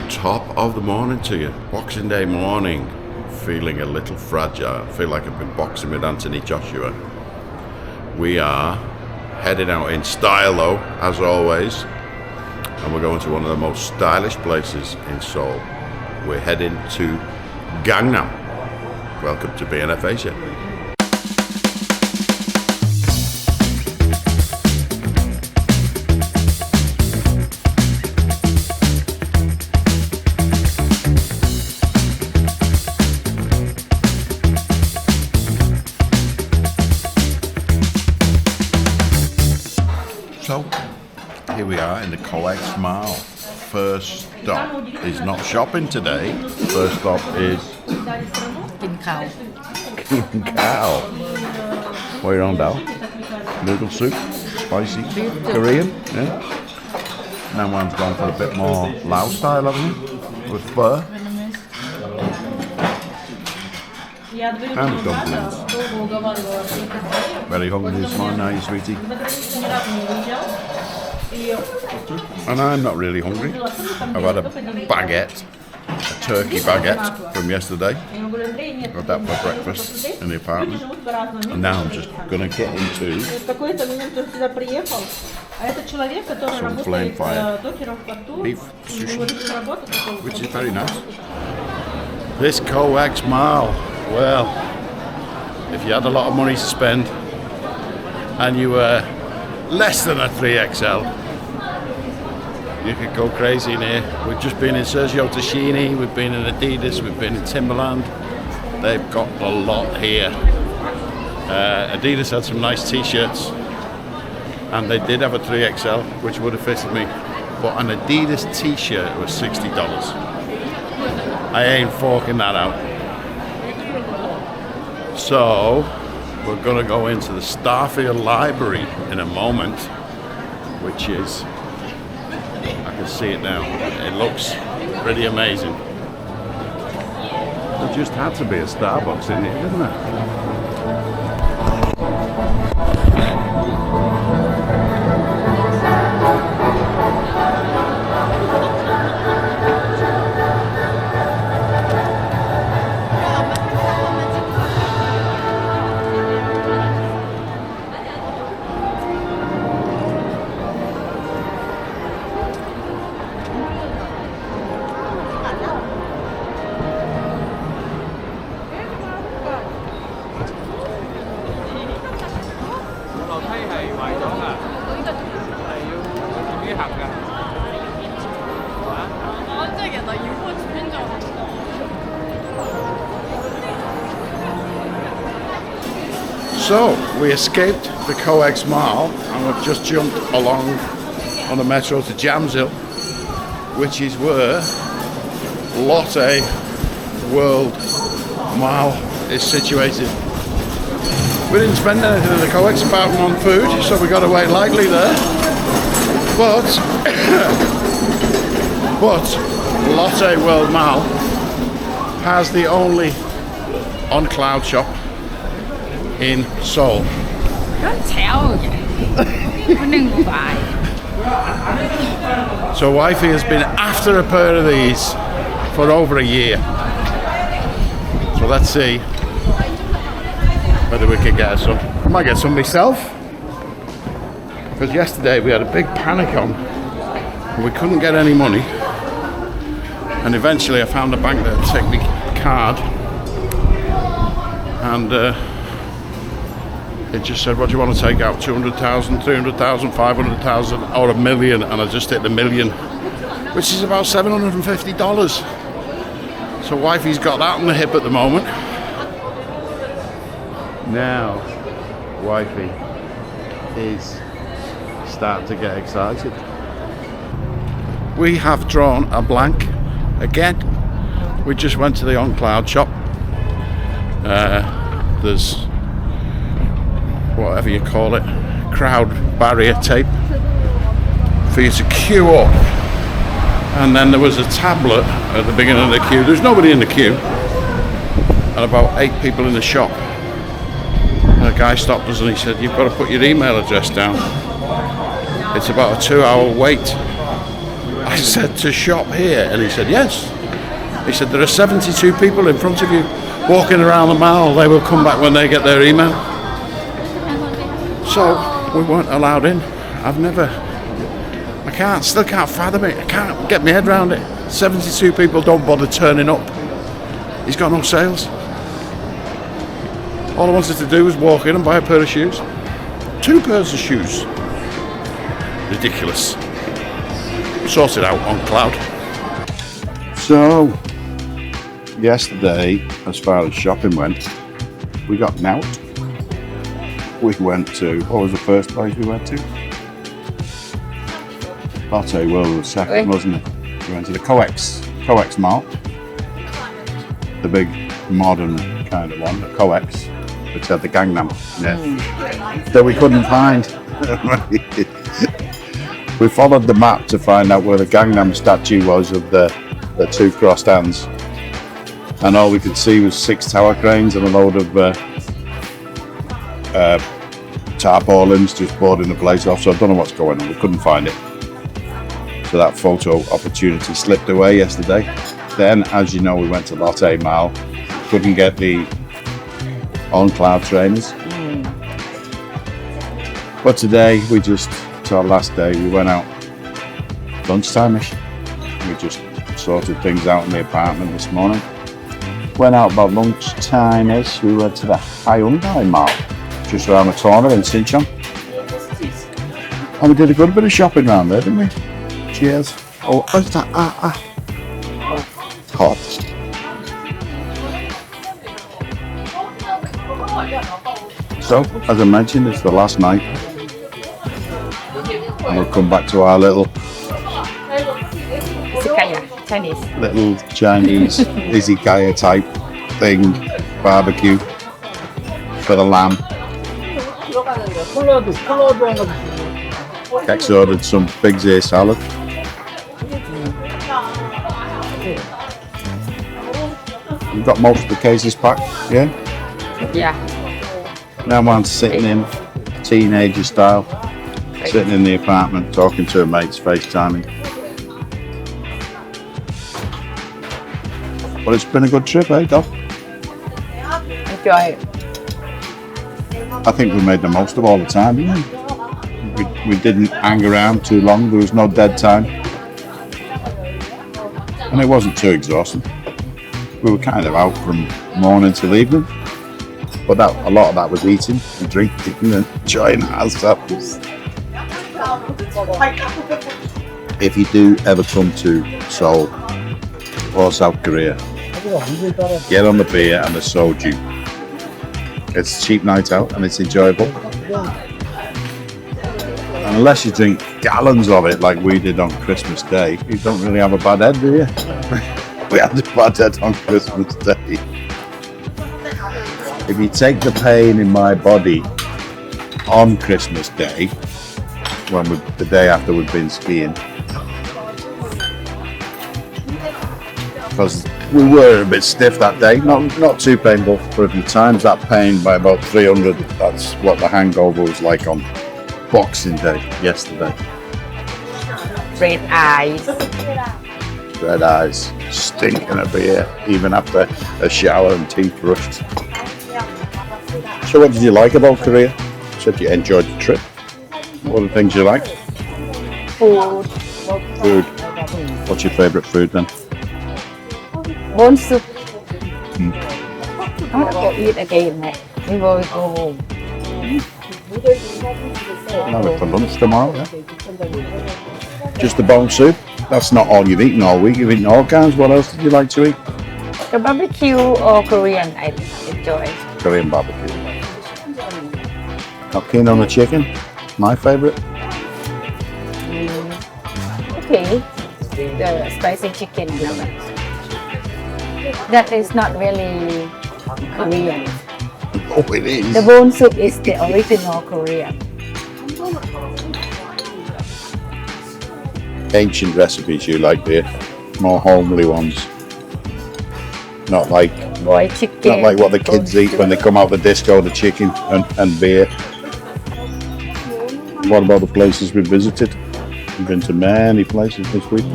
Top of the morning to you. Boxing Day morning. Feeling a little fragile. I feel like I've been boxing with Anthony Joshua. We are heading out in style though, as always. And we're going to one of the most stylish places in Seoul. We're heading to Gangnam. Welcome to BNF Asia. So, here we are in the COEX Mall. First stop is not shopping today. First stop is Cow. Cow. What are you on now? Noodle soup, spicy, Korean. Yeah. Now one's gone for a bit more Lao style, haven't you? With pho. And dumplings. Very hungry this morning, are you, sweetie? And I'm not really hungry. I've had a baguette, a turkey baguette from yesterday. Got that for breakfast in the apartment. And now I'm just going to get into some flame fire beef sushi, which is very nice. This COEX Mall. Well, if you had a lot of money to spend and you were less than a 3XL, you could go crazy in here. We've just been in Soju, we've been in Adidas, we've been in Timberland. They've got a lot here. Adidas had some nice t-shirts and they did have a 3XL which would have fitted me, but an Adidas t-shirt was $60. I ain't forking that out. So, we're going to go into the Starfield Library in a moment, which is, I can see it now, it looks pretty amazing. There just had to be a Starbucks in here, didn't there? So, we escaped the COEX Mall and we've just jumped along on the metro to Jamsil, which is where Lotte World Mall is situated. We didn't spend anything in the COEX apart from on food, so we got away lightly there. But Lotte World Mall has the only on-cloud shop in Seoul. Don't tell you. So wifey has been after a pair of these for over a year. So let's see whether we can get her some. I might get some myself. Because yesterday we had a big panic on and we couldn't get any money. And eventually I found a bank that would take me card. And it just said, what do you want to take out? 200,000, 300,000, 500,000 or $1 million, and I just hit the $1 million, which is about $750. So wifey's got that on the hip at the moment. Now, wifey is starting to get excited. We have drawn a blank again. We just went to the on-cloud shop. There's whatever you call it, crowd barrier tape for you to queue up, and then there was a tablet at the beginning of the queue. There's nobody in the queue and about 8 people in the shop, and a guy stopped us and he said, you've got to put your email address down, it's about a 2-hour wait. I said to shop here, and he said yes. He said there are 72 people in front of you walking around the mall. They will come back when they get their email. So we weren't allowed in. Still can't fathom it. I can't get my head around it. 72 people don't bother turning up. He's got no sales. All I wanted to do was walk in and buy a pair of shoes. 2 pairs of shoes. Ridiculous. Sorted out on cloud. So, yesterday, as far as shopping went, we got out. We went to, what was the first place we went to? Lotte World was second, wasn't it? We went to the COEX Mall. The big modern kind of one, the COEX, which had the Gangnam that we couldn't find. We followed the map to find out where the Gangnam statue was of the 2 crossed hands. And all we could see was 6 tower cranes and a load of tarpaulins just boarding the place off. So I don't know what's going on. We couldn't find it. So that photo opportunity slipped away yesterday. Then, as you know, we went to Lotte Mall. Couldn't get the on-cloud trainers. But today, it's our last day. We went out lunchtime-ish. We just sorted things out in the apartment this morning. Went out about lunchtime-ish. We went to the Hungover Mall, just around the corner in Seoul. And we did a good bit of shopping around there, didn't we? Cheers. Oh, what's that? Hot. So, as I mentioned, it's the last night. And we'll come back to our little Chinese izakaya type thing, barbecue for the lamb. Kex ordered some pig's ear salad. You've got most of the cases packed, yeah? Yeah. Now I'm sitting in, teenager style, sitting in the apartment talking to her mates, FaceTiming. But it's been a good trip, eh, Doc? Enjoy it. I think we made the most of all the time, didn't we? We didn't hang around too long, there was no dead time. And it wasn't too exhausting. We were kind of out from morning till evening. But a lot of that was eating and drinking and enjoying ourselves. If you do ever come to Seoul or South Korea, get on the beer and the Soju. It's a cheap night out and it's enjoyable. And unless you drink gallons of it like we did on Christmas Day, you don't really have a bad head, do you? We had a bad head on Christmas Day. If you take the pain in my body on Christmas Day, the day after we'd been skiing, because we were a bit stiff that day, not too painful, but if you times that pain by about 300, that's what the hangover was like on Boxing Day yesterday. Red eyes. Red eyes, stinking of beer, even after a shower and teeth brushed. So what did you like about Korea? You said you enjoyed the trip. What are the things you like? Food. Food. What's your favourite food then? Bone soup. I want to go eat again. Before we go home. I'll have it for lunch tomorrow, yeah? Just the bone soup? That's not all you've eaten all week. You've eaten all kinds. What else did you like to eat? The barbecue or Korean, I enjoy. Korean barbecue. Not keen on the chicken? My favourite. Okay. The spicy chicken. That is not really Korean. Oh, it is. The bone soup is the original Korean. Ancient recipes you like there, more homely ones. Not like Boiled chicken. not like what the kids eat when they come out the disco, the chicken and beer. What about the places we visited? We've been to many places this week.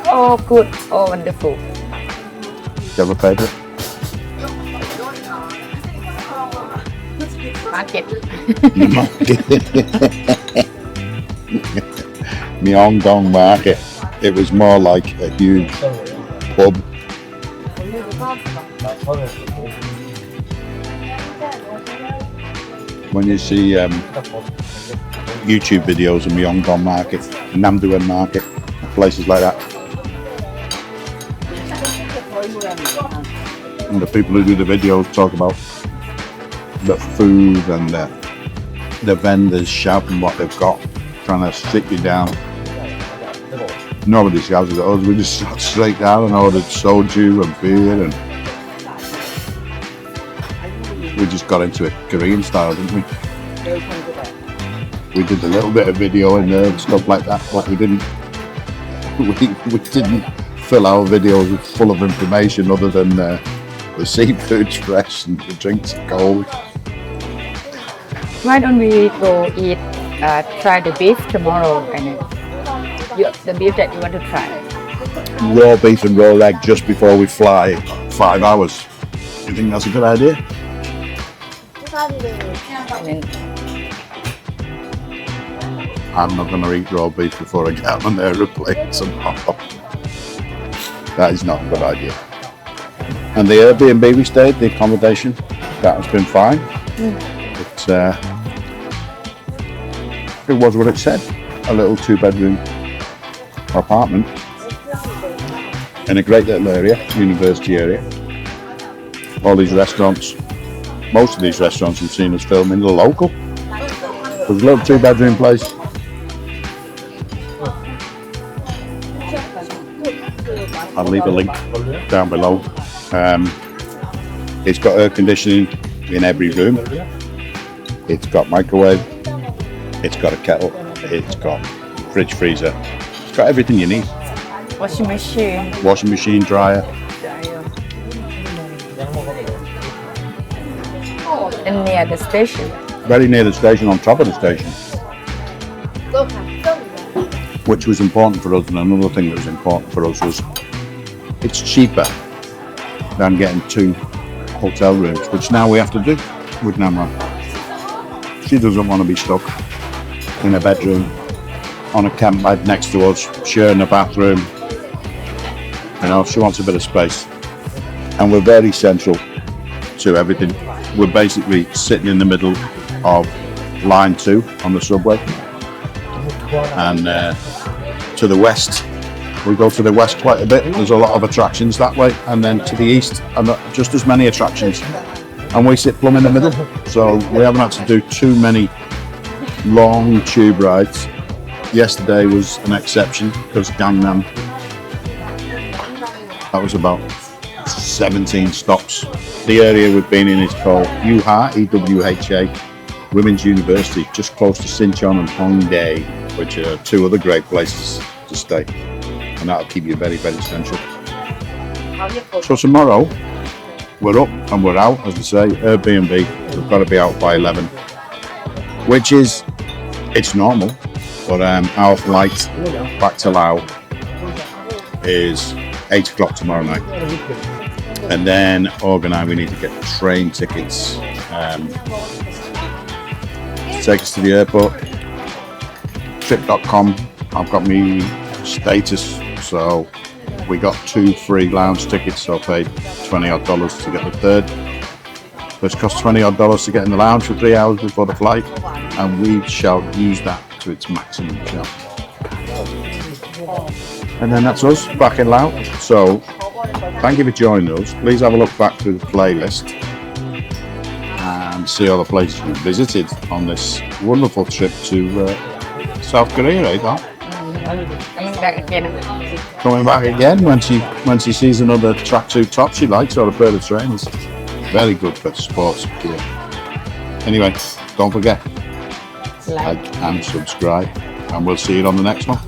Oh, good. Oh, wonderful. Do you have a favourite? Market. Myeongdong Market. It was more like a huge pub. When you see YouTube videos of Myeongdong Market, Namdoon Market, places like that, and the people who do the videos talk about the food and the vendors shouting what they've got, trying to sit you down. Nobody shouted at us, we just sat straight down and ordered soju and beer, and we just got into it Korean style, didn't we? We did a little bit of video in there and stuff like that, but we didn't fill our videos full of information other than the seafood's fresh and the drinks are cold. Why don't we go eat, try the beef tomorrow, and the beef that you want to try? Raw beef and raw egg just before we fly 5 hours. Do you think that's a good idea? And then, I'm not going to eat raw beef before I get on an aeroplane tomorrow. That is not a good idea. And the Airbnb we stayed, the accommodation, that has been fine. It was what it said, a little 2-bedroom apartment in a great little area, university area. All these restaurants, most of these restaurants you've seen us filming are local. There's a little 2-bedroom place. I'll leave a link down below. It's got air conditioning in every room. It's got microwave. It's got a kettle. It's got fridge, freezer. It's got everything you need. washing machine. Washing machine, dryer. And near the station. Very near the station, on top of the station. Which was important for us, and another thing that was important for us was it's cheaper than getting 2 hotel rooms, which now we have to do with Namra. She doesn't want to be stuck in a bedroom on a camp bed next to us, sharing a bathroom. You know, she wants a bit of space. And we're very central to everything. We're basically sitting in the middle of line 2 on the subway. And to the west, we go to the west quite a bit. There's a lot of attractions that way. And then to the east, and just as many attractions. And we sit plumb in the middle. So we haven't had to do too many long tube rides. Yesterday was an exception because Gangnam, that was about 17 stops. The area we've been in is called Yuha, EWHA, Women's University, just close to Sinchon and Hongdae, which are 2 other great places to stay. And that'll keep you very, very central. So tomorrow, we're up and we're out, as I say, Airbnb. We've got to be out by 11, which is, it's normal, but our flight back to Laos is 8 o'clock tomorrow night. And then Org and I, we need to get train tickets, take us to the airport. Trip.com, I've got me status, so we got 2 free lounge tickets, so I paid $20 odd to get the 3rd. So it's cost $20 odd to get in the lounge for 3 hours before the flight, and we shall use that to its maximum. And then that's us back in Laos. So thank you for joining us. Please have a look back through the playlist and see all the places we visited on this wonderful trip to South Korea, eh, Dom? Coming back again. Coming back again when she sees another tracksuit top she likes or a pair of trainers. Very good for sports gear. Anyway, don't forget, like and subscribe, and we'll see you on the next one.